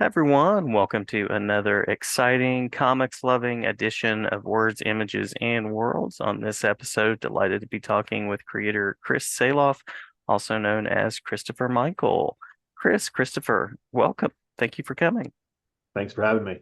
Everyone, welcome to another exciting comics loving edition of Words, Images, and Worlds. On this episode, delighted to be talking with creator Chris Saloff, also known as Christopher Michael. Christopher, welcome. Thank you for coming. Thanks for having me.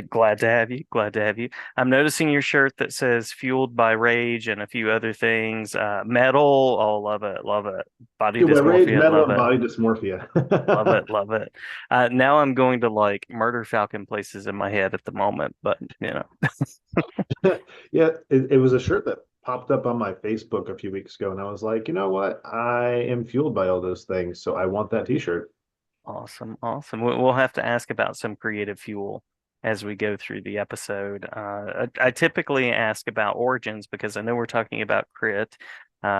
Glad to have you. Glad to have you. I'm noticing your shirt that says "Fueled by Rage" and a few other things. Metal. Oh, love it. Love it. Body Fueled by rage, dysmorphia. metal, Love and it. body dysmorphia. Love it, love it. Now I'm going to like Murder Falcon places in my head at the moment, but you know. Yeah, it was a shirt that popped up on my Facebook a few weeks ago, and I was like, you know what? I am fueled by all those things, so I want that T-shirt. Awesome, awesome. We'll have to ask about some creative fuel as we go through the episode. I typically ask about origins because I know we're talking about Crit,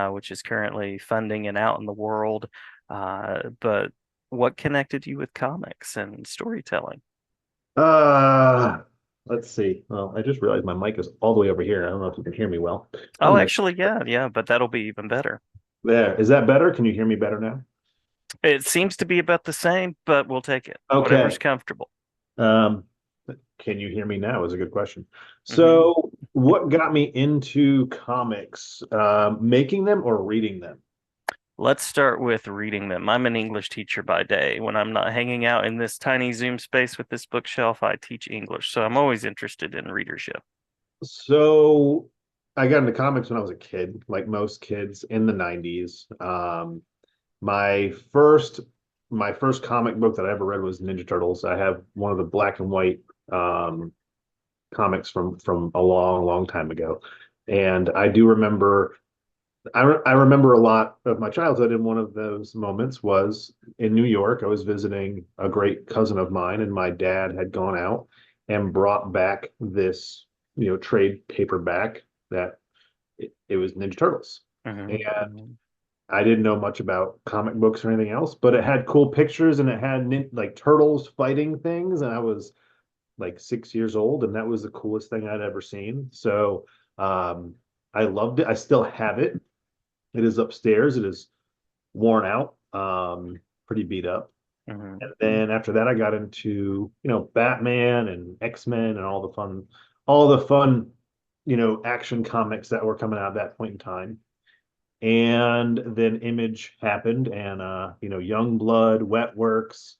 which is currently funding and out in the world. But what connected you with comics and storytelling? Uh, let's see. Well, I just realized my mic is all the way over here. I don't know if you can hear me well. I'm Oh, gonna actually, yeah, yeah, but that'll be even better. there. Is that better? Can you hear me better now? It seems to be about the same, but we'll take it. Whatever's Okay. comfortable. Um, can you hear me now? Is a good question. hmm So, what got me into comics? Making them or reading them? Let's start with reading them. I'm an English teacher by day. When I'm not hanging out in this tiny Zoom space with this bookshelf, I teach English. So I'm always interested in readership. So I got into comics when I was a kid, like most kids in the 90s. My first my first comic book that I ever read was Ninja Turtles. I have one of the black and white um, comics from a long, long time ago. And I do remember I remember a lot of my childhood, and one of those moments was in New York. I was visiting a great cousin of mine, and my dad had gone out and brought back this, trade paperback that it was Ninja Turtles. And hmm hmm I didn't know much about comic books or anything else, but it had cool pictures and it had like turtles fighting things. And I was like 6 years old, and that was the coolest thing I'd ever seen. So um, I loved it. I still have it. It is upstairs. It is worn out, pretty beat up. hmm And then after that, I got into, Batman and X-Men and all the fun, action comics that were coming out at that point in time. And then Image happened and, Young Blood, Wetworks.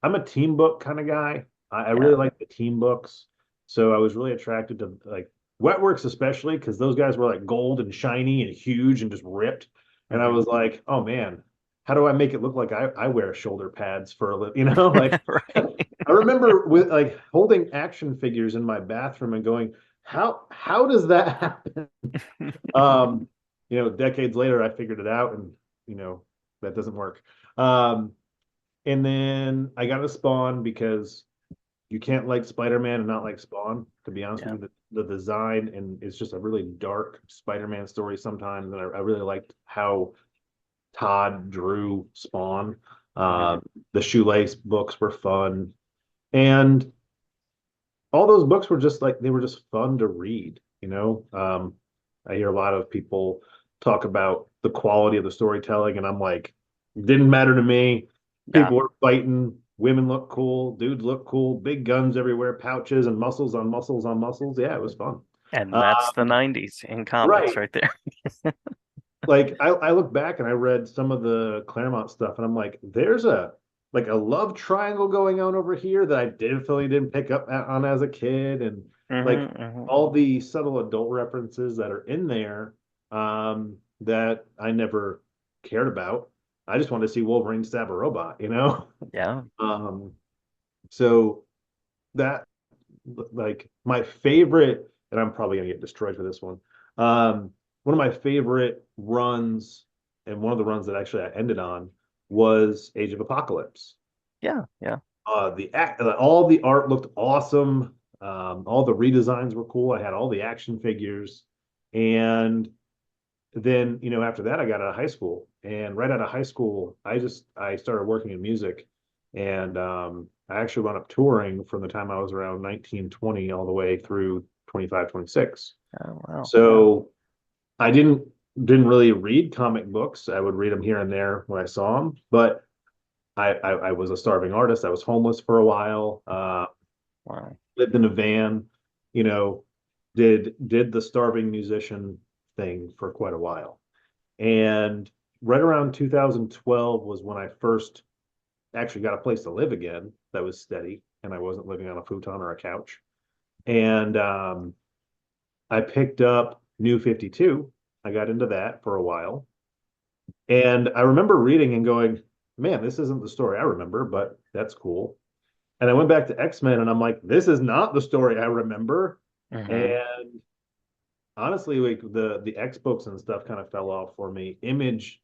I'm a team book kind of guy. I really Yeah. like the team books. So I was really attracted to like Wetworks, especially because those guys were like gold and shiny and huge and just ripped. And I hmm was like, oh man, how do I make it look like I wear shoulder pads for a living? Like Right. I remember with like holding action figures in my bathroom and going, how does that happen? Um, decades later, I figured it out, and you know that doesn't work. Um, and then I got to Spawn because you can't like Spider-Man and not like Spawn. To be honest with Yeah. you, the design and it's just a really dark Spider-Man story sometimes, and I really liked how Todd drew Spawn. hmm The Shoelace books were fun, and all those books were just like they were just fun to read. I hear a lot of people talk about the quality of the storytelling, and I'm like, didn't matter to me. Yeah. People were fighting, women look cool, dudes look cool, big guns everywhere, pouches and muscles on muscles on muscles. Yeah, it was fun. And that's the Um, 90s in comics right. right there. Like I look back and I read some of the Claremont stuff, and I'm like, there's a love triangle going on over here that I definitely didn't pick up on as a kid, and like hmm all the subtle adult references that are in there that I never cared about. I just wanted to see Wolverine stab a robot. Yeah. Um, so that like my favorite, and I'm probably gonna get destroyed for this one. One of my favorite runs, and one of the runs that actually I ended on was Age of Apocalypse. Yeah. Yeah. All the art looked awesome. All the redesigns were cool. I had all the action figures, and then after that I got out of high school, and right out of high school I started working in music, and I actually wound up touring from the time I was around 19, 20 all the way through 25, 26. Oh, wow. So I didn't really read comic books. I would read them here and there when I saw them, but I was a starving artist. I was homeless for a while. Wow. Lived in a van, you know, did the starving musician thing for quite a while. And right around 2012 was when I first actually got a place to live again that was steady, and I wasn't living on a futon or a couch. And I picked up New 52. I got into that for a while. And I remember reading and going, man, this isn't the story I remember, but that's cool. And I went back to X-Men and I'm like, this is not the story I remember. Hmm. And honestly, like the X books and stuff kind of fell off for me. Image,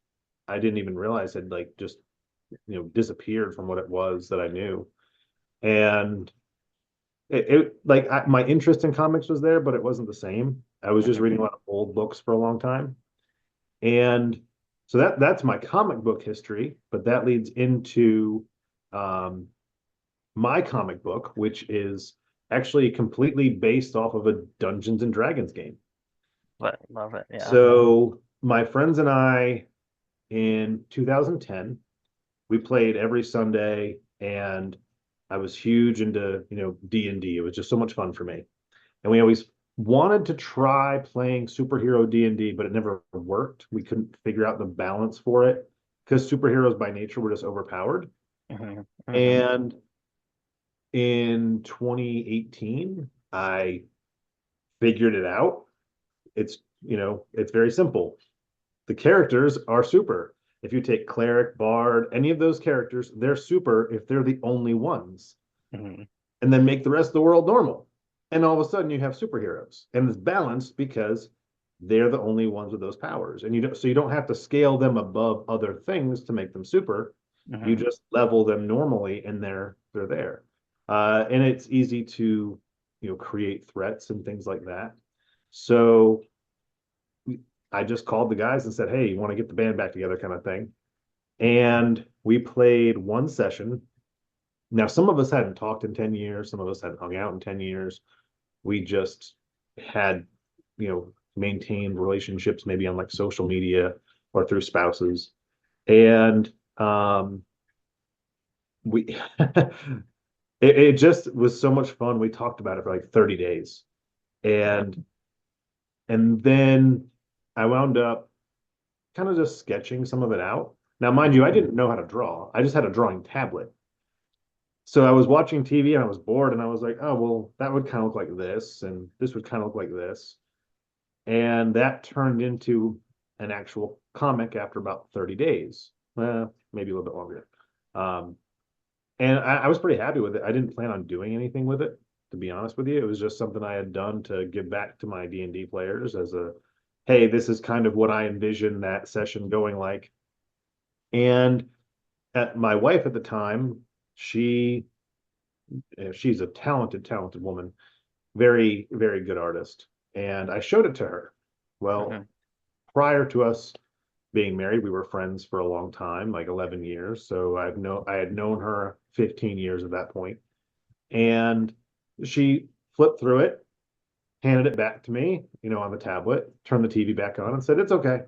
I didn't even realize had like just disappeared from what it was that I knew. And my interest in comics was there, but it wasn't the same. I was just Hmm. reading a lot of old books for a long time. And so that's my comic book history, but that leads into um, my comic book, which is actually completely based off of a Dungeons and Dragons game. But love it. Yeah. So my friends and I in 2010, we played every Sunday, and I was huge into, D&D. It was just so much fun for me. And we always wanted to try playing superhero D&D, but it never worked. We couldn't figure out the balance for it because superheroes by nature were just overpowered. Hmm. Hmm. And in 2018, I figured it out. It's very simple. The characters are super. If you take cleric, bard, any of those characters, they're super if they're the only ones. Hmm. And then make the rest of the world normal. And all of a sudden you have superheroes. And it's balanced because they're the only ones with those powers. And you don't have to scale them above other things to make them super. You Hmm. just level them normally and they're there. And it's easy to create threats and things like that. So I just called the guys and said, hey, you want to get the band back together kind of thing. And we played one session. Now, some of us hadn't talked in 10 years, some of us hadn't hung out in 10 years. We just had, maintained relationships maybe on like social media or through spouses. And we it just was so much fun. We talked about it for like 30 days. Yeah. And then I wound up kind of just sketching some of it out. Now, mind you, I Hmm. didn't know how to draw. I just had a drawing tablet. So I was watching TV and I was bored and I was like, oh, well, that would kind of look like this and this would kind of look like this. And that turned into an actual comic after about 30 days, maybe a little bit longer. Um, and I was pretty happy with it. I didn't plan on doing anything with it, to be honest with you. It was just something I had done to give back to my D&D players as a, hey, this is kind of what I envision that session going like. And my wife at the time, she she's a talented woman, very, very good artist. And I showed it to her. Well, Hmm. prior to us being married, we were friends for a long time, like 11 years. So I had known her 15 years at that point. And she flipped through it, handed it back to me, on the tablet, turned the TV back on and said, it's okay.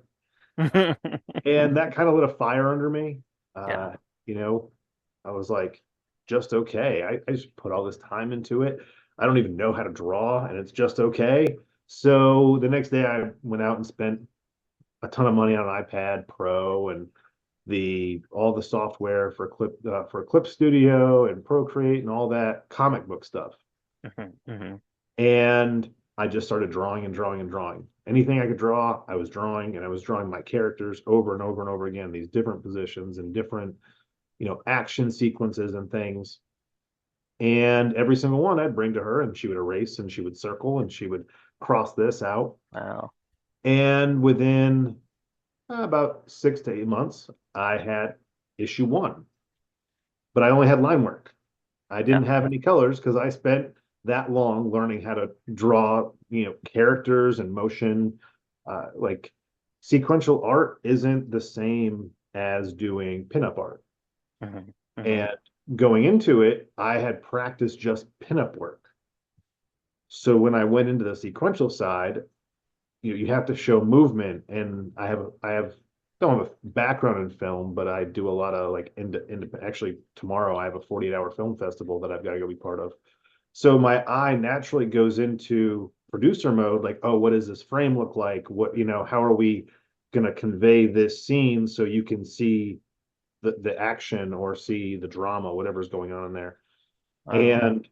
And that kind of lit a fire under me. Yeah. You know, I was like, just okay. I just put all this time into it. I don't even know how to draw, and it's just okay. So the next day, I went out and spent a ton of money on an iPad Pro and the all the software for Clip Studio and Procreate and all that comic book stuff. Hmm. Hmm. And I just started drawing and drawing and drawing. Anything I could draw, I was drawing, and I was drawing my characters over and over and over again, these different positions and different, action sequences and things. And every single one I'd bring to her, and she would erase and she would circle and she would cross this out. Wow. And within about 6 to 8 months, I had issue one, but I only had line work. I Yeah. didn't have any colors because I spent that long learning how to draw, characters and motion. Like sequential art isn't the same as doing pinup art. Hmm. Hmm. And going into it, I had practiced just pinup work. So when I went into the sequential side, you have to show movement, and I have don't have a background in film, but I do a lot of like actually tomorrow I have a 48-hour film festival that I've got to go be part of. So my eye naturally goes into producer mode, like, oh, what does this frame look like? What, how are we going to convey this scene so you can see the action or see the drama, whatever's going on in there. Wow. And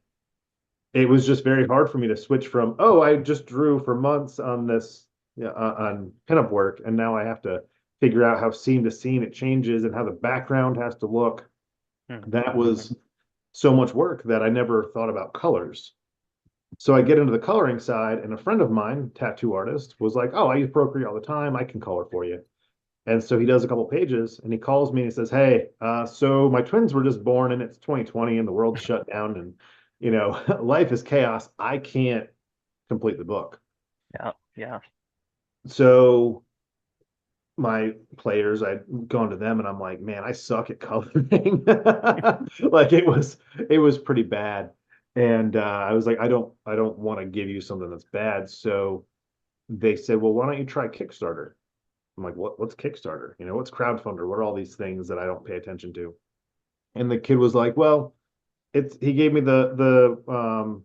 it was just very hard for me to switch from, oh, I just drew for months on this, on pinup work, and now I have to figure out how scene to scene it changes and how the background has to look. That Mm-hmm. was so much work that I never thought about colors. So I get into the coloring side, and a friend of mine, tattoo artist, was like, "Oh, I use Procreate all the time. I can color for you." And so he does a couple pages, and he calls me and he says, "Hey, so my twins were just born, and it's 2020, and the world's shut down, and life is chaos. I can't complete the book." Yeah. Yeah. So my players, I'd gone to them, and I'm like, "Man, I suck at coloring." Like it was pretty bad, and I was like, "I don't want to give you something that's bad." So they said, "Well, why don't you try Kickstarter?" I'm like, "What's Kickstarter? What's crowdfunder? What are all these things that I don't pay attention to?" And the kid was like, "Well, he gave me the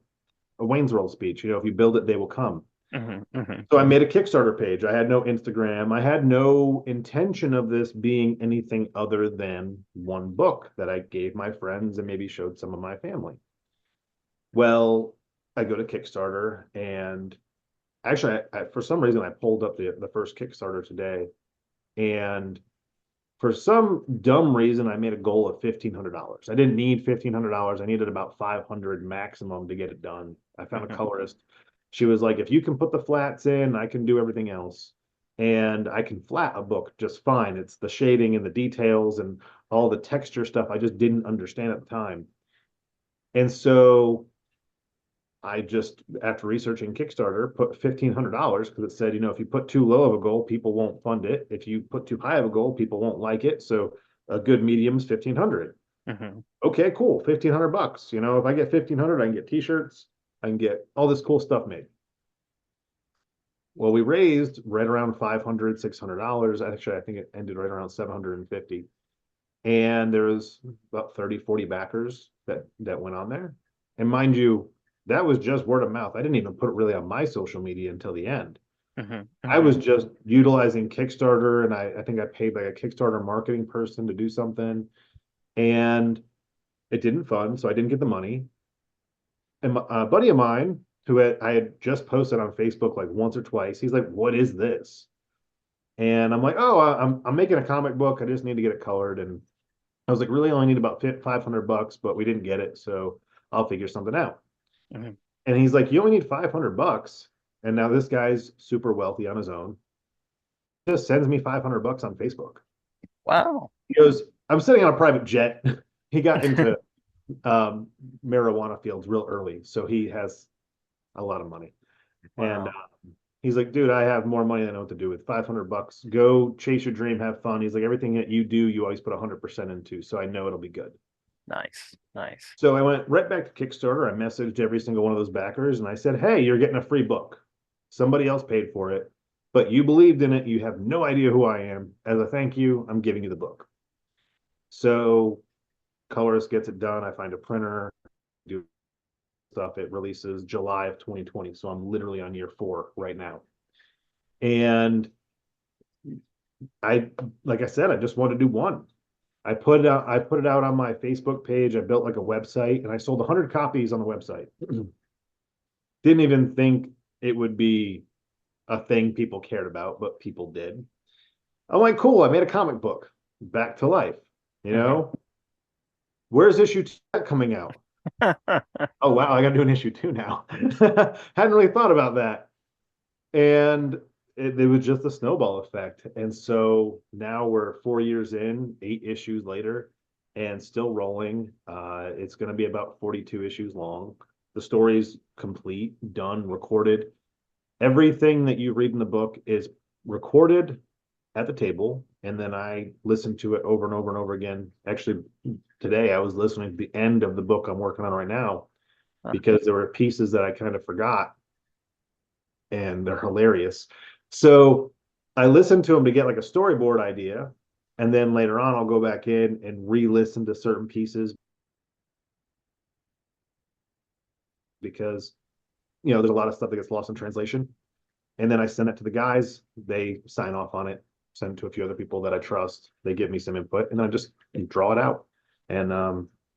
a Wayne's World speech. If you build it, they will come." Hmm. Hmm. So I made a Kickstarter page. I had no Instagram. I had no intention of this being anything other than one book that I gave my friends and maybe showed some of my family. Well, I go to Kickstarter, and actually, for some reason, I pulled up the first Kickstarter today, and for some dumb reason, I made a goal of $1,500. I didn't need $1,500. I needed about 500 maximum to get it done. I found a Hmm. colorist. She was like, if you can put the flats in, I can do everything else. And I can flat a book just fine. It's the shading and the details and all the texture stuff I just didn't understand at the time. And so I just, after researching Kickstarter, put $1,500 because it said, if you put too low of a goal, people won't fund it. If you put too high of a goal, people won't like it. So a good medium is 1,500. Hmm. Okay, cool. 1,500 bucks. If I get 1,500, I can get t-shirts. I can get all this cool stuff made. Well, we raised right around 500, $600. Actually, I think it ended right around 750. And there was about 30, 40 backers that went on there. And mind you, that was just word of mouth. I didn't even put it really on my social media until the end. Hmm. I Hmm. was just utilizing Kickstarter, and I think I paid like a Kickstarter marketing person to do something, and it didn't fund, so I didn't get the money. And a buddy of mine I had just posted on Facebook like once or twice, he's like, "What is this?" And I'm like, "Oh, I'm making a comic book. I just need to get it colored." And I was like, "Really, only need about 500 bucks, but we didn't get it, so I'll figure something out." Hmm. And he's like, "You only need 500 bucks." And now this guy's super wealthy on his own. He just sends me 500 bucks on Facebook. Wow. He goes, "I'm sitting on a private jet." He got into um, marijuana fields real early, so he has a lot of money. And Wow. he's like, "Dude, I have more money than I know what to do with. 500 bucks. Go chase your dream, have fun." He's like, "Everything that you do, you always put 100% into, so I know it'll be good." Nice. Nice. So I went right back to Kickstarter. I messaged every single one of those backers and I said, "Hey, you're getting a free book. Somebody else paid for it, but you believed in it. You have no idea who I am. As a thank you, I'm giving you the book." So colorist gets it done. I find a printer, do stuff. It releases July of 2020. So I'm literally on year 4 right now. And I, like I said, I just wanted to do one. I put it out on my Facebook page. I built like a website and I sold 100 copies on the website. Didn't even think it would be a thing people cared about, but people did. I'm like, cool, I made a comic book back to life. You Hmm. know, where's issue 2 coming out? Oh, wow, I got to do an issue 2 now. Hadn't really thought about that. And it was just a snowball effect. And so now we're 4 years in, 8 issues later, and still rolling. It's going to be about 42 issues long. The story's complete, done, recorded. Everything that you read in the book is recorded at the table, and then I listen to it over and over and over again. Actually, today I was listening to the end of the book I'm working on right now because there were pieces that I kind of forgot, and they're hilarious. So I listen to them to get like a storyboard idea, and then later on I'll go back in and re-listen to certain pieces because there's a lot of stuff that gets lost in translation. And then I send it to the guys. They sign off on it, send it to a few other people that I trust. They give me some input, and then I just draw it out. And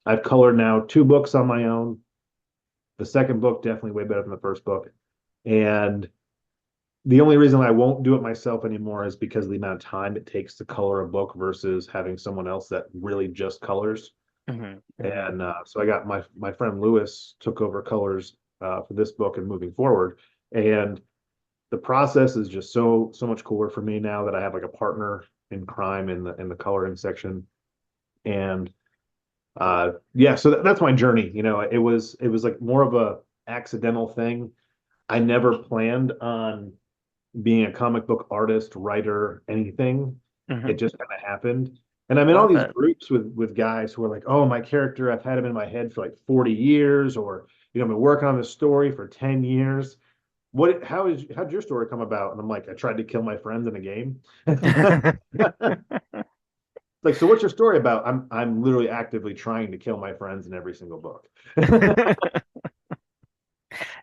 I've colored now 2 books on my own. The second book definitely way better than the first book. And the only reason I won't do it myself anymore is because of the amount of time it takes to color a book versus having someone else that really just colors. Hmm. Hmm. And so I got my friend Lewis took over colors for this book and moving forward. And the process is just so much cooler for me now that I have like a partner in crime in the coloring section. And yeah, so that's my journey. It was like more of a accidental thing. I never planned on being a comic book artist, writer, anything. It Hmm. just kind of happened. And I'm in all Love these it. groups with guys who are like, oh, my character, I've had him in my head for like 40 years, or I've been working on this story for 10 years. How'd your story come about? And I'm like, I tried to kill my friends in a game. Like, so what's your story about? I'm literally actively trying to kill my friends in every single book.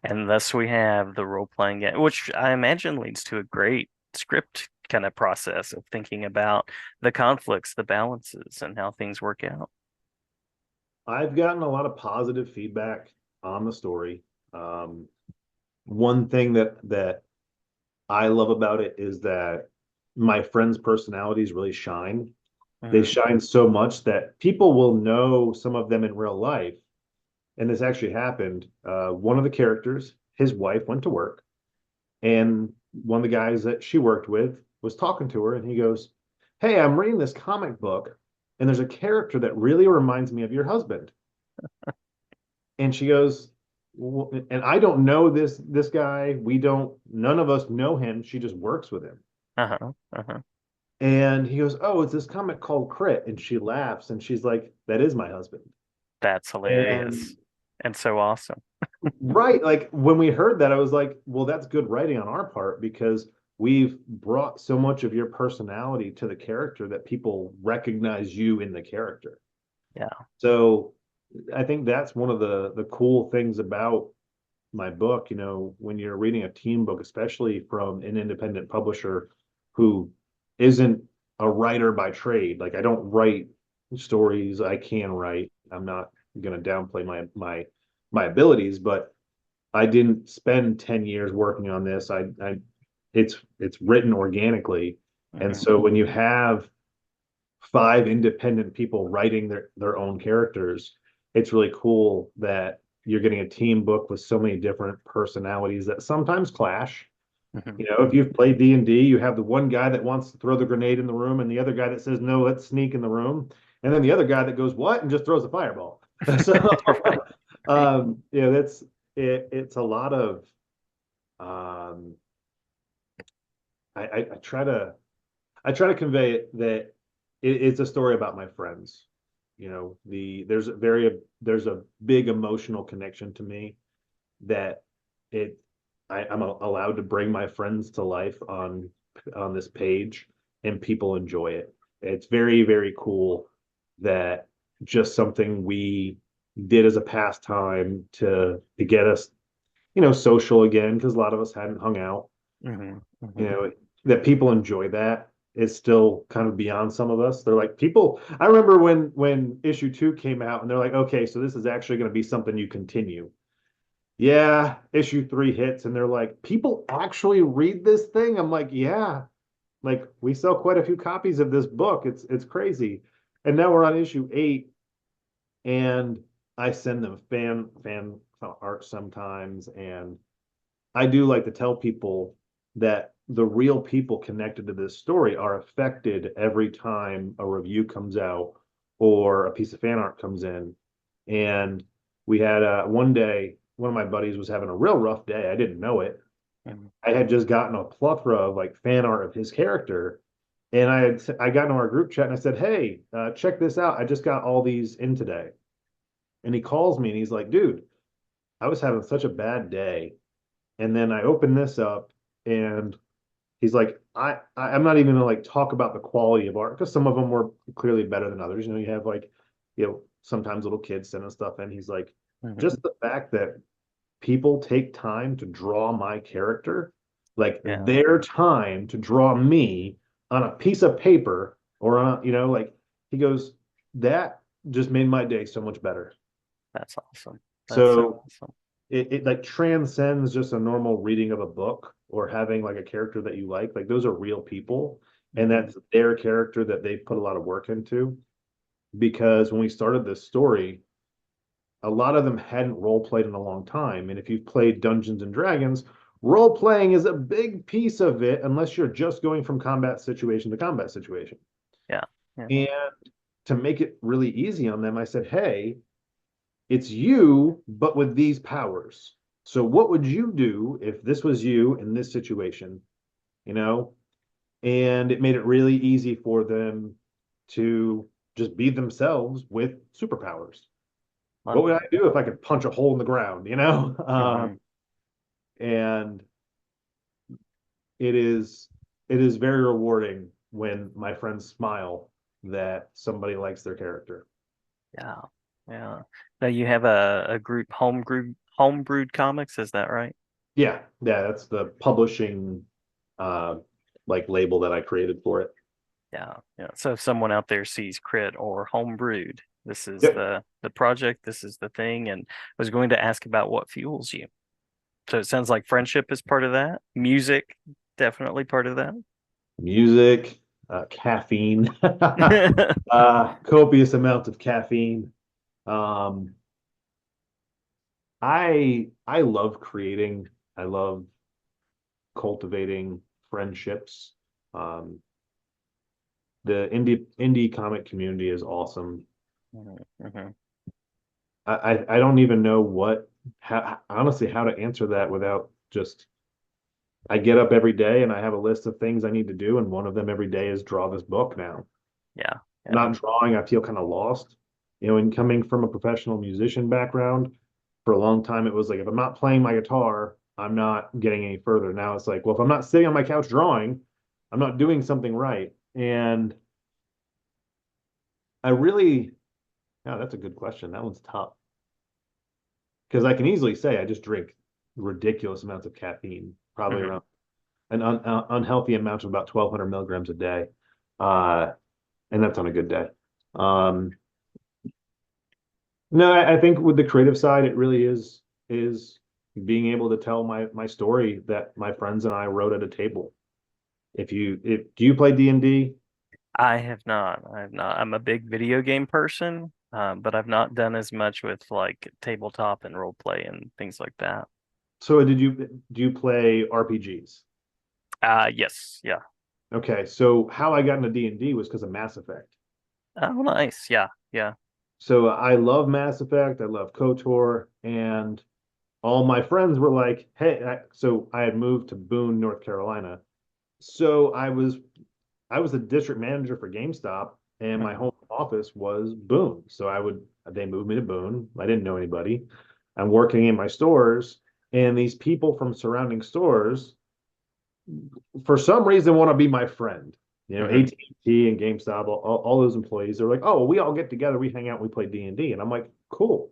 And thus we have the role-playing game, which I imagine leads to a great script kind of process of thinking about the conflicts, the balances, and how things work out. I've gotten a lot of positive feedback on the story. Um, One thing that I love about it is that my friends' personalities really shine. They Hmm. shine so much that people will know some of them in real life. And this actually happened. One of the characters, his wife went to work, and one of the guys that she worked with was talking to her, and he goes, "Hey, I'm reading this comic book, and there's a character that really reminds me of your husband." And she goes, "Well," and I don't know this guy. We don't. None of us know him. She just works with him. Uh-huh. Uh-huh. And he goes, "Oh, it's this comic called Crit." And she laughs and she's like, "That is my husband." That's And hilarious and so awesome. right, like when we heard that, I was like, well, that's good writing on our part because we've brought so much of your personality to the character that people recognize you in the character. Yeah. So I think that's one of the cool things about my book, when you're reading a team book, especially from an independent publisher who isn't a writer by trade. Like I don't write stories I can write. I'm not going to downplay my abilities, but I didn't spend 10 years working on this. It's written organically. And Hmm. so when you have 5 independent people writing their own characters, it's really cool that you're getting a team book with so many different personalities that sometimes clash. Hmm. If you've played D&D, you have the one guy that wants to throw the grenade in the room and the other guy that says, no, let's sneak in the room. And then the other guy that goes, what? And just throws a fireball. So, Right. Right. that's it's a lot of, um, I try to convey it that it's a story about my friends. There's a big emotional connection to me that it I'm allowed to bring my friends to life on this page, and people enjoy it. It's very, very cool that just something we did as a pastime to get us, social again, because a lot of us hadn't hung out, Hmm. you Hmm. know, that people enjoy that is still kind of beyond some of us. They're like people. I remember when issue 2 came out, and they're like, okay, so this is actually going to be something you continue. Yeah, issue 3 hits, and they're like, people actually read this thing. I'm like, yeah, like we sell quite a few copies of this book. It's crazy. And now we're on issue 8, and I send them fan art sometimes, and I do like to tell people that the real people connected to this story are affected every time a review comes out or a piece of fan art comes in. And we had one day, one of my buddies was having a real rough day. I didn't know it. Hmm. I had just gotten a plethora of like fan art of his character. And I got into our group chat and I said, "Hey, check this out. I just got all these in today." And he calls me and he's like, "Dude, I was having such a bad day, and then I opened this up, and he's like, I'm not even gonna like talk about the quality of art because some of them were clearly better than others. You have like, sometimes little kids sending stuff in. He's like, Hmm. just the fact that people take time to draw my character, like Yeah, their time to draw me on a piece of paper or on, like he goes, that just made my day so much better. that's awesome. That's so So awesome. it like transcends just a normal reading of a book or having like a character that you like those are real people and Hmm. that's their character that they've put a lot of work into because when we started this story a lot of them hadn't role played in a long time. And if you've played Dungeons and Dragons, role playing is a big piece of it, unless you're just going from combat situation to combat situation. Yeah, yeah. And to make it really easy on them, I said, hey, it's you, but with these powers. So what would you do if this was you in this situation? You know, and it made it really easy for them to just be themselves with superpowers. What Love would I it. do if I could punch a hole in the ground, Hmm. and it is it is very rewarding when my friends smile that somebody likes their character. Yeah, yeah. Now you have a group homebrewed comics, is that right? Yeah, yeah, that's the publishing uh like label that I created for it. Yeah, yeah. So if someone out there sees Crit or Homebrewed, this is Yep. the project, this is the thing, and I was going to ask about what fuels you. So it sounds like friendship is part of that. Music, definitely part of that. Music, caffeine, copious amounts of caffeine. Um, I love creating. I love cultivating friendships. Um, the indie comic community is awesome. Mhm, mhm. I don't even know honestly how to answer that without just I get up every day and I have a list of things I need to do, and one of them every day is draw this book now. Yeah, yeah. Not drawing, I feel kind of lost. And coming from a professional musician background, for a long time it was like if I'm not playing my guitar, I'm not getting any further. Now it's like, well, if I'm not sitting on my couch drawing, I'm not doing something right. And I really, yeah, that's a good question. That one's tough because I can easily say I just drink ridiculous amounts of caffeine, probably Mhm. around an unhealthy amount of about 1,200 milligrams a day. Uh, and that's on a good day. Um, no, I think with the creative side, it really is being able to tell my story that my friends and I wrote at a table. If do you play D&D? I have not. I have not. I'm a big video game person, but I've not done as much with like tabletop and role play and things like that. So do you play RPGs? Yes, yeah. Okay, so how I got into D&D was because of Mass Effect. Oh, nice. Yeah, yeah. So I love Mass Effect, I love KOTOR, and all my friends were like, "Hey," so I had moved to Boone, North Carolina. So I was the district manager for GameStop, and my Hmm. home office was Boone. So they moved me to Boone. I didn't know anybody. I'm working in my stores, and these people from surrounding stores, for some reason, want to be my friend. Hmm. AT&T and GameStop, all those employees, they're like, "Oh, we all get together, we hang out, we play D&D," and I'm like, "Cool.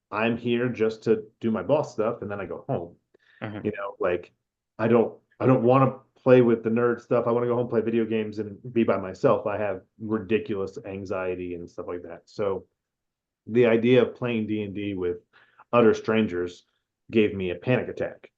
I'm here just to do my boss stuff, and then I go home." Hmm. Like I don't want to play with the nerd stuff. I want to go home, play video games, and be by myself. I have ridiculous anxiety and stuff like that. So the idea of playing D&D with utter strangers gave me a panic attack.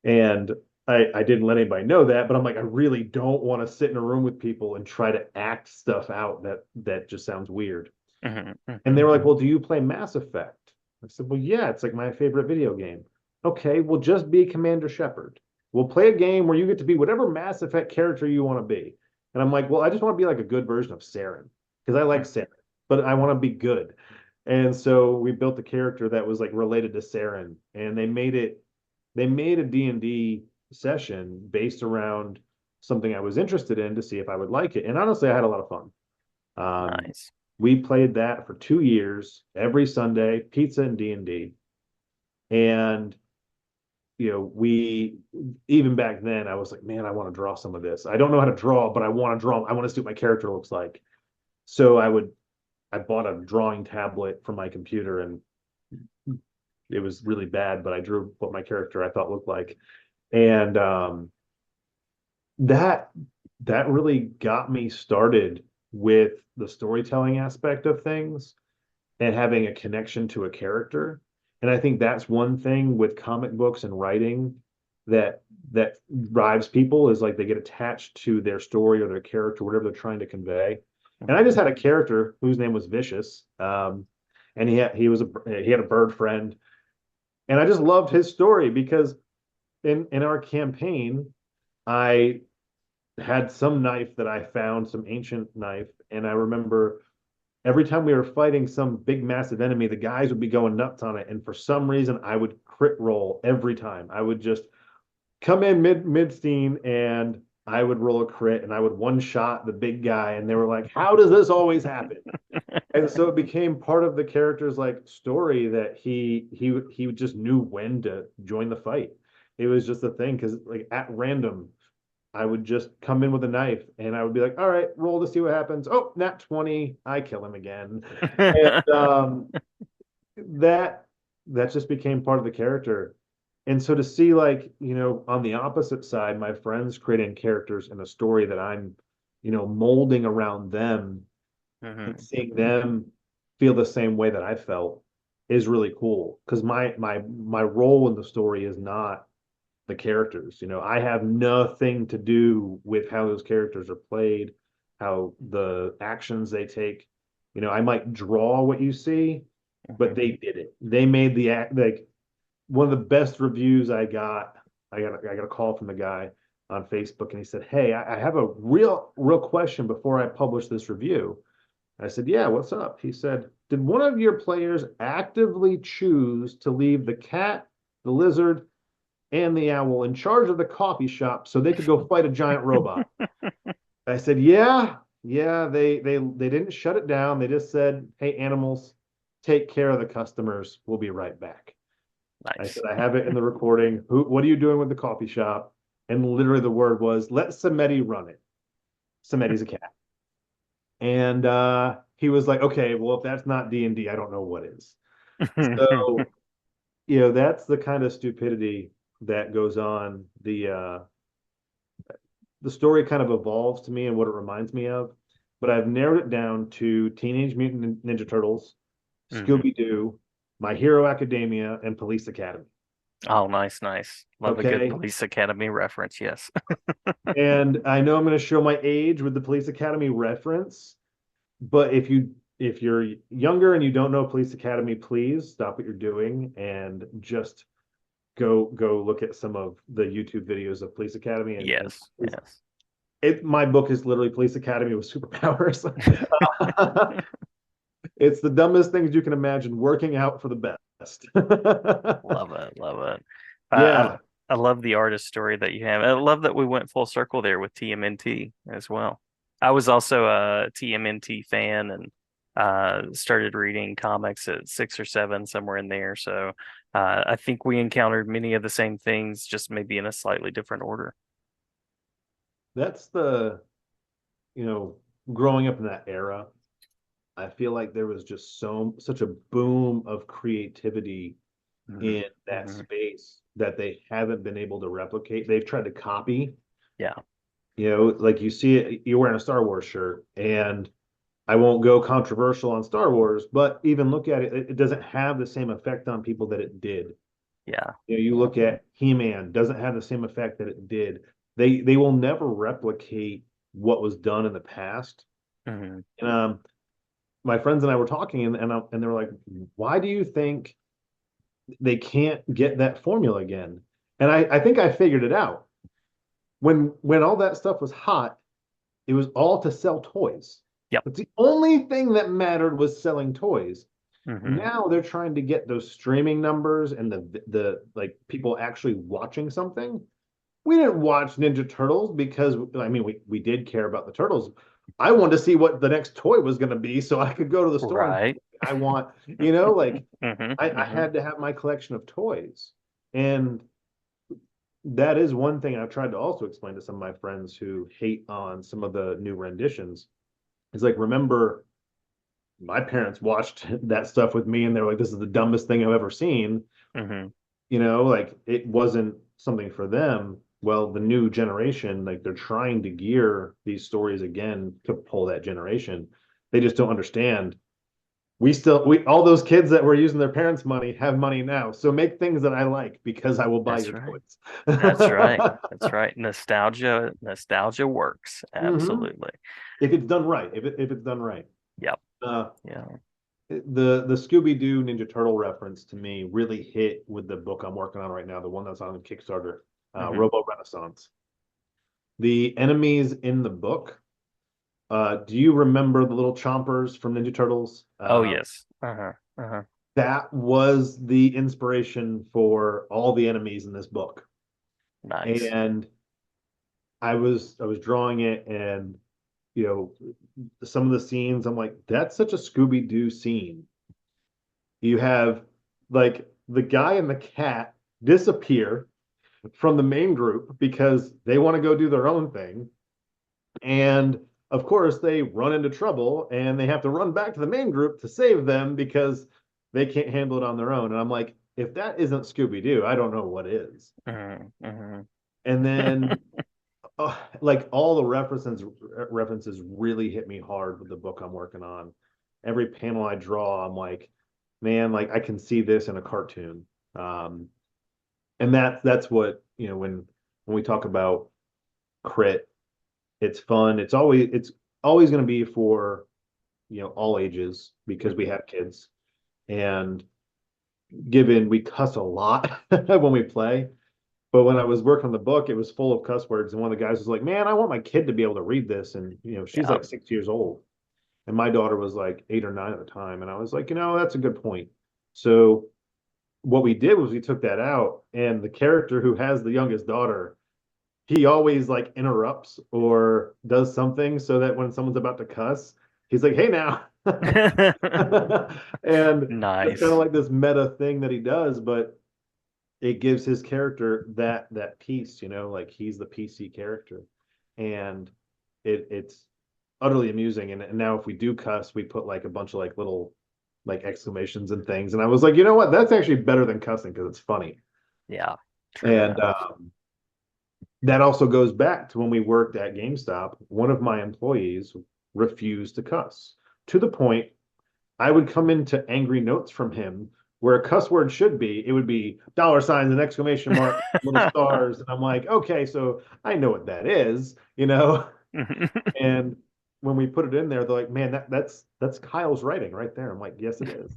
And I didn't let anybody know that, but I'm like, I really don't want to sit in a room with people and try to act stuff out that just sounds weird. Hmm. And they Hmm. were like, well, do you play Mass Effect? I said, well, yeah, it's like my favorite video game. Okay, well, just be Commander Shepard. We'll play a game where you get to be whatever Mass Effect character you want to be. And I'm like, well, I just want to be like a good version of Saren because I like Saren, but I want to be good. And so we built a character that was like related to Saren, and they made a D&D session based around something I was interested in to see if I would like it. And honestly, I had a lot of fun. Um, Nice. we played that for 2 years, every Sunday, pizza and D&D. And we even back then I was like, man, I want to draw some of this. I don't know how to draw, but I want to draw. I want to see what my character looks like. So I bought a drawing tablet for my computer, and it was really bad, but I drew what my character I thought looked like. And that that really got me started with the storytelling aspect of things and having a connection to a character. And I think that's one thing with comic books and writing that drives people is like they get attached to their story or their character, whatever they're trying to convey. And I just Mhm. had a character whose name was Vicious, and he had a bird friend, and I just loved his story because in our campaign, I had some knife that I found, some ancient knife, and I remember every time we were fighting some big massive enemy, the guys would be going nuts on it, and for some reason, I would crit roll every time. I would just come in mid scene and I would roll a crit and I would one shot the big guy, and they were like, "How does this always happen?" And so it became part of the character's like story that he just knew when to join the fight. It was just a thing because like at random I would just come in with a knife and I would be like, all right, roll to see what happens. Oh, nat 20, I kill him again. And that that just became part of the character. And so to see like, on the opposite side, my friends creating characters in a story that I'm, molding around them and Mhm. seeing them feel the same way that I felt is really cool. Because my role in the story is not the characters. I have nothing to do with how those characters are played, how the actions they take. I might draw what you see, but Mhm. they did it. They made the act like one of the best reviews I got. I got a call from the guy on Facebook, and he said, "Hey, I have a real question before I publish this review." I said, "Yeah, what's up?" He said, "Did one of your players actively choose to leave the cat, the lizard, and the owl in charge of the coffee shop so they could go fight a giant robot?" I said, "Yeah, yeah, they didn't shut it down. They just said, 'Hey, animals, take care of the customers. We'll be right back.'" I said, Nice. "I have it in the recording. What are you doing with the coffee shop?" And literally the word was, "Let Samedi run it." Samedi's a cat. And he was like, "Okay, well, if that's not D&D, I don't know what is." So, that's the kind of stupidity that goes on. The story kind of evolves to me and what it reminds me of, but I've narrowed it down to Teenage Mutant Ninja Turtles, Mhm. Scooby Doo, My Hero Academia, and Police Academy. Oh, nice, nice. Love a good Okay. Police Academy reference. Yes. And I know I'm going to show my age with the Police Academy reference, but if you're younger and you don't know Police Academy, please stop what you're doing and just go look at some of the YouTube videos of Police Academy, and Yes. Yes. my book is literally Police Academy with superpowers. It's the dumbest things you can imagine working out for the best. Love it. Love it. Yeah, I love the artist story that you have. I love that we went full circle there with TMNT as well. I was also a TMNT fan and started reading comics at 6 or 7, somewhere in there. So I think we encountered many of the same things, just maybe in a slightly different order. that's you know, growing up in that era, I feel like there was just such a boom of creativity Mhm. in that Mhm. space that they haven't been able to replicate. They've tried to copy, Yeah. like you see it, you're wearing a Star Wars shirt, and I won't go controversial on Star Wars, but even look at it, it doesn't have the same effect on people that it did. Yeah. You look at He-Man, doesn't have the same effect that it did. They will never replicate what was done in the past. Mhm. And my friends and I were talking, and they were like, "Why do you think they can't get that formula again?" And I think I figured it out. When all that stuff was hot, it was all to sell toys. Yep. But the only thing that mattered was selling toys. Mhm. Now they're trying to get those streaming numbers and the like people actually watching something. We didn't watch Ninja Turtles because I mean we did care about the turtles. I wanted to see what the next toy was going to be so I could go to the store and Right. I want, like Mhm. I Mhm. had to have my collection of toys. And that is one thing I've tried to also explain to some of my friends who hate on some of the new renditions. It's like, remember, my parents watched that stuff with me and they're like, this is the dumbest thing I've ever seen. Hmm. Like it wasn't something for them. Well, the new generation, like they're trying to gear these stories again to pull that generation. They just don't understand. We all those kids that were using their parents' money have money now. So make things that I like because I will buy That's your right. toys. That's right. That's right. Nostalgia works. Hmm. Absolutely. If it's done right, if it's done right. Yep. Uh, Yeah. the Scooby Doo Ninja Turtle reference to me really hit with the book I'm working on right now, the one that's on Kickstarter, Hmm. Robo Renaissance. The enemies in the book. Do you remember the little chompers from Ninja Turtles? Oh yes. Uh-huh. Uh-huh. That was the inspiration for all the enemies in this book. Nice. And I was drawing it, and you some of the scenes, I'm like, that's such a Scooby Doo scene. You have like the guy and the cat disappear from the main group because they want to go do their own thing. And of course, they run into trouble and they have to run back to the main group to save them because they can't handle it on their own. And I'm like, if that isn't Scooby Doo, I don't know what is. Hmm. Hmm. And then, like all the references really hit me hard with the book I'm working on. Every panel I draw, I'm like, man, like I can see this in a cartoon. Um, and that's what when we talk about crit, it's fun. It's always going to be for all ages because we Hmm. have kids, and given we cuss a lot when we play. But when I was working on the book, it was full of cuss words, and one of the guys was like, man, I want my kid to be able to read this. And she's Yeah. like 6 years old, and my daughter was like 8 or 9 at the time, and I was like, that's a good point. So what we did was we took that out, and the character who has the youngest daughter, he always like interrupts or does something so that when someone's about to cuss, he's like, hey now. And it's kind of Nice. like this meta thing that he does, but it gives his character that piece, like he's the PC character. And it's utterly amusing. And now if we do cuss, we put like a bunch of like little like exclamations and things. And I was like, you know what? That's actually better than cussing because it's funny. Yeah. True And enough. that also goes back to when we worked at GameStop. One of my employees refused to cuss to the point I would come into angry notes from him where a cuss word should be, it would be dollar signs and exclamation mark, little stars. And I'm like, okay, so I know what that is. And when we put it in there, they're like, man, that's Kyle's writing right there. I'm like, yes, it is.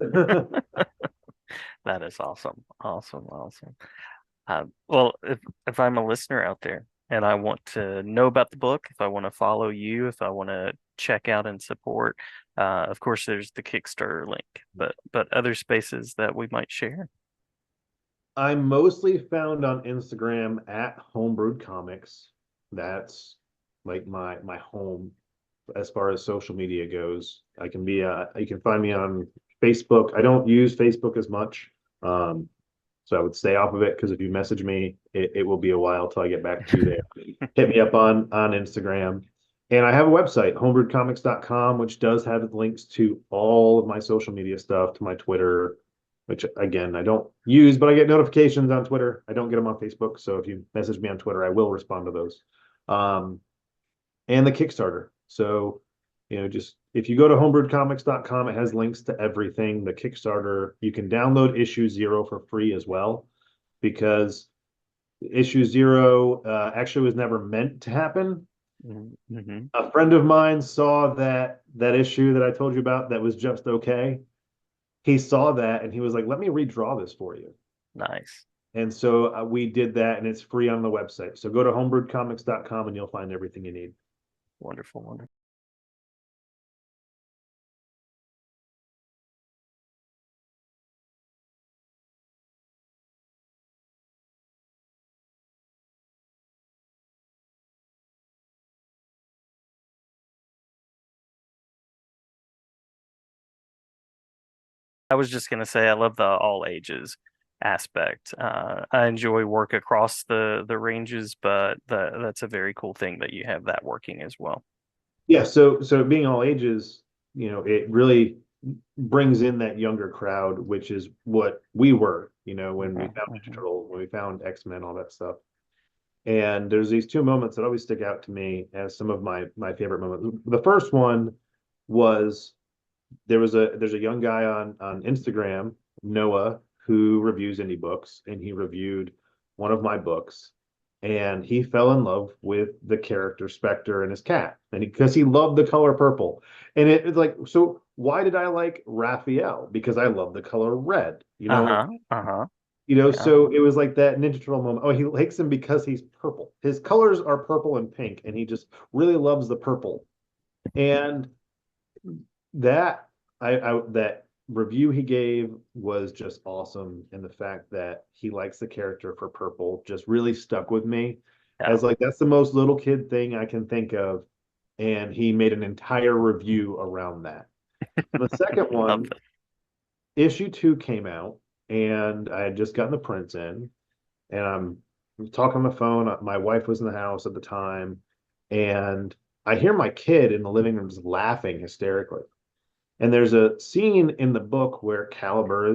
That is awesome. Awesome. Awesome. Well, if I'm a listener out there and I want to know about the book, if I want to follow you, if I want to check out and support, of course, there's the Kickstarter link, but other spaces that we might share. I'm mostly found on Instagram at Homebrewed Comics. That's like my home as far as social media goes. You can find me on Facebook. I don't use Facebook as much. Um, so I would stay off of it because if you message me, it will be a while till I get back to you there. Hit me up on Instagram. And I have a website, homebrewedcomics.com, which does have links to all of my social media stuff, to my Twitter, which again, I don't use, but I get notifications on Twitter. I don't get them on Facebook. So if you message me on Twitter, I will respond to those. Um, and the Kickstarter. So, just if you go to homebrewedcomics.com, it has links to everything. The Kickstarter, you can download issue 0 for free as well, because issue 0 actually was never meant to happen. Mm-hmm. A friend of mine saw that issue that I told you about that was just okay. He saw that and he was like, let me redraw this for you. Nice. And so we did that, and it's free on the website. So go to homebrewedcomics.com and you'll find everything you need. Wonderful. Wonderful. I was just gonna say I love the all ages. aspect. I enjoy work across the ranges, but that's a very cool thing that you have that working as well. Yeah, so being all ages, it really brings in that younger crowd, which is what we were, when we Hmm. found Ninja Hmm. Turtle, when we found X-Men, all that stuff. And there's these two moments that always stick out to me as some of my favorite moments. The first one was there's a young guy on Instagram, Noah, who reviews indie books, and he reviewed one of my books, and he fell in love with the character Spectre and his cat, and because he loved the color purple, and it's like, so why did I like Raphael? Because I love the color red, Uh-huh. Uh-huh. Yeah. so it was like that Ninja Turtle moment. Oh, he likes him because he's purple. His colors are purple and pink, and he just really loves the purple. And that that review he gave was just awesome, and the fact that he likes the character for purple just really stuck with me Yeah. as like that's the most little kid thing I can think of, and he made an entire review around that. The second Love one, issue 2 came out, and I had just gotten the prints in, and I'm talking on the phone. My wife was in the house at the time, and I hear my kid in the living room just laughing hysterically. And there's a scene in the book where Caliber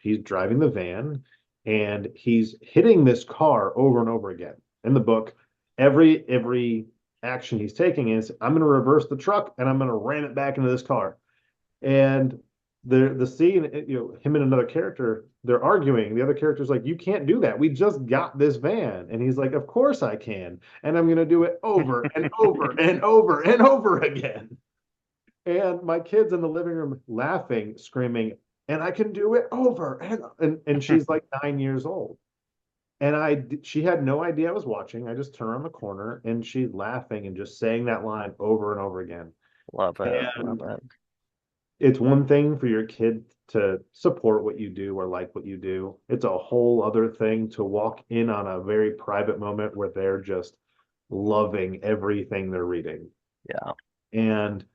he's driving the van and he's hitting this car over and over again. In the book, every action he's taking is I'm going to reverse the truck and I'm going to ram it back into this car. And the scene, him and another character, they're arguing. The other character's like, "You can't do that. We just got this van." And he's like, "Of course I can. And I'm going to do it over and over and over and over again." And my kids in the living room laughing, screaming, "And I can do it over." And it. she's like 9 years old. And she had no idea I was watching. I just turned around the corner and she's laughing and just saying that line over and over again. Love it. Love And it. it's one thing for your kid to support what you do or like what you do. It's a whole other thing to walk in on a very private moment where they're just loving everything they're reading. Yeah. And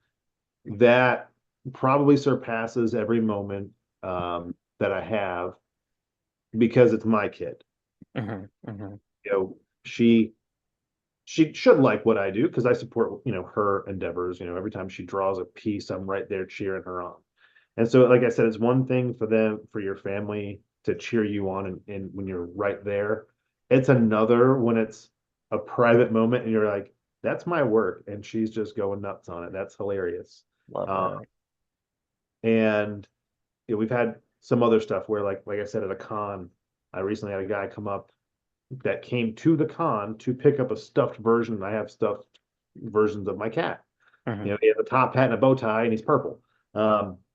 that probably surpasses every moment that I have because it's my kid. Hmm. Hmm. You know, she she should like what I do because I support her endeavors. Every time she draws a piece, I'm right there cheering her on. And so, like I said, it's one thing for your family to cheer you on, and when you're right there, it's another when it's a private moment and you're like, "That's my work," and she's just going nuts on it. That's hilarious. Love Uh, it. and we've had some other stuff where like I said at a con, I recently had a guy come up that came to the con to pick up a stuffed version. I have stuffed versions of my cat. Hmm. He has a top hat and a bow tie, and he's purple.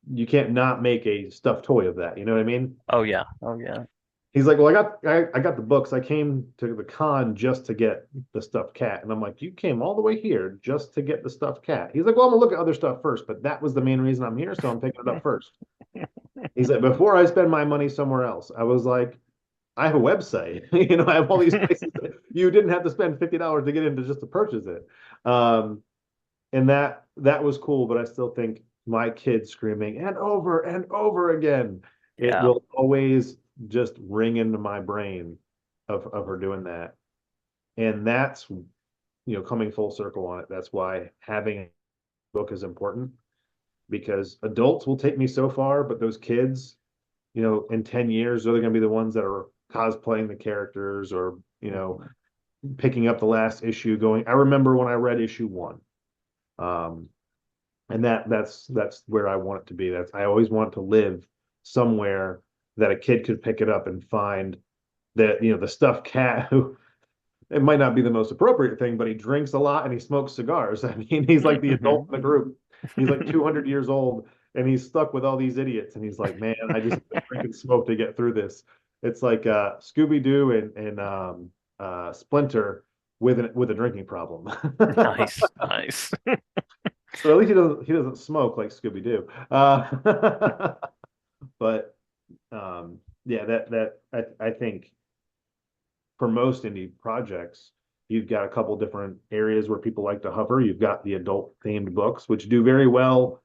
You can't not make a stuffed toy of that. You know what I mean? Oh yeah. Oh yeah. He's like, well, I got the books. I came to the con just to get the stuffed cat, and I'm like, you came all the way here just to get the stuffed cat. He's like, well, I'm gonna look at other stuff first, but that was the main reason I'm here, so I'm picking it up first. He's like, before I spend my money somewhere else, I was like, I have a website. I have all these places that you didn't have to spend $50 to get into just to purchase it. And that was cool, but I still think my kids screaming and over again, it Yeah. will always just ring into my brain of her doing that. And that's coming full circle on it. That's why having a book is important because adults will take me so far, but those kids, in 10 years, they're going to be the ones that are cosplaying the characters or, Hmm. picking up the last issue going, I remember when I read issue 1. Um, and that's where I want it to be. I always want to live somewhere that a kid could pick it up and find that, the stuffed cat who it might not be the most appropriate thing, but he drinks a lot and he smokes cigars. I mean, he's like the adult in the group. He's like 200 years old and he's stuck with all these idiots. And he's like, man, I just have to drink and smoke to get through this. It's like Scooby Doo and Splinter with a drinking problem. Nice. Nice. So at least he doesn't smoke like Scooby Doo. But yeah, that I think for most indie projects, you've got a couple different areas where people like to hover. You've got the adult themed books, which do very well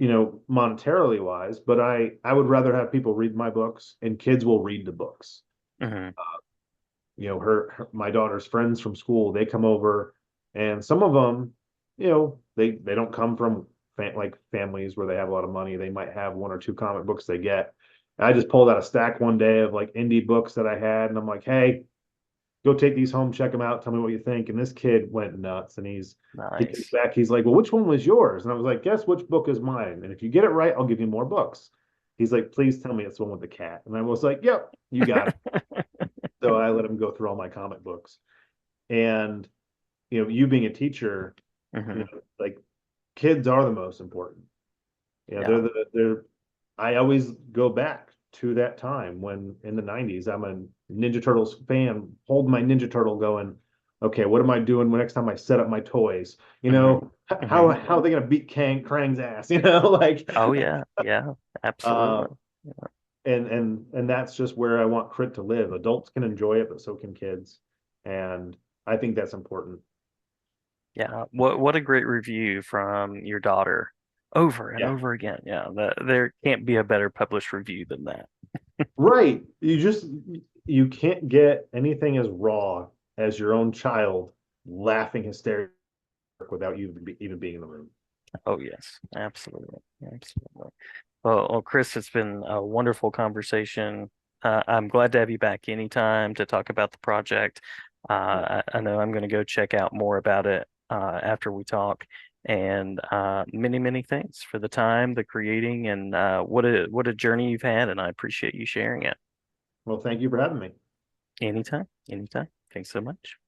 monetarily wise, but I would rather have people read my books and kids will read the books. Hmm. My daughter's friends from school, they come over and some of them, they don't come from like families where they have a lot of money. They might have one or two comic books they get. And I just pulled out a stack one day of like indie books that I had, and I'm like, hey, go take these home, check them out, tell me what you think. And this kid went nuts, and he comes Nice. back, he's like, well, which one was yours? And I was like, guess which book is mine? And if you get it right, I'll give you more books. He's like, please tell me it's the one with the cat. And I was like, yep, you got it. So I let him go through all my comic books. And you being a teacher, Hmm. like kids are the most important. Yeah. They're I always go back to that time when in the 90s, I'm a Ninja Turtles fan, holding my Ninja Turtle going, okay, what am I doing next time I set up my toys? Hmm. How Hmm. are they gonna beat Krang's ass? Like Oh yeah, yeah, uh absolutely. Yeah. and that's just where I want Crit to live. Adults can enjoy it, but so can kids. And I think that's important. Yeah. What a great review from your daughter over and Yeah. over again. Yeah, there can't be a better published review than that. Right. You can't get anything as raw as your own child laughing hysterically without you even being in the room. Oh yes, absolutely. Absolutely. Well, Chris, it's been a wonderful conversation. I'm glad to have you back anytime to talk about the project. I know I'm going to go check out more about it after we talk. And many, many thanks for the time, the creating, and what a journey you've had. And I appreciate you sharing it. Well, thank you for having me. Anytime, anytime. Thanks so much.